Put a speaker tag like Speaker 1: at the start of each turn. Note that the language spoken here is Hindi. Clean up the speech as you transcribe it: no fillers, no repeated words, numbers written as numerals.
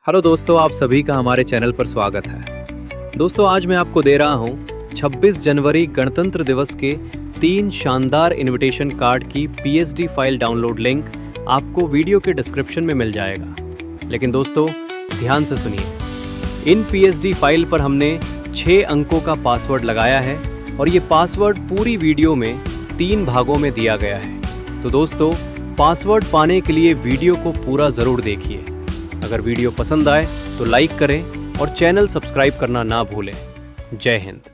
Speaker 1: हेलो दोस्तों, आप सभी का हमारे चैनल पर स्वागत है। दोस्तों, आज मैं आपको दे रहा हूं 26 जनवरी गणतंत्र दिवस के 3 शानदार इनविटेशन कार्ड की PSD फाइल डाउनलोड लिंक आपको वीडियो के डिस्क्रिप्शन में मिल जाएगा। लेकिन दोस्तों, ध्यान से सुनिए। इन PSD फाइल पर हमने 6 अंकों का पासवर्ड लगाया है और ये पासवर्ड पूरी वीडियो में 3 भागों में दिया गया है। तो दोस्तों, पासवर्ड पाने के लिए वीडियो को पूरा ज़रूर देखिए। अगर वीडियो पसंद आए तो लाइक करें और चैनल सब्सक्राइब करना ना भूलें। जय हिंद।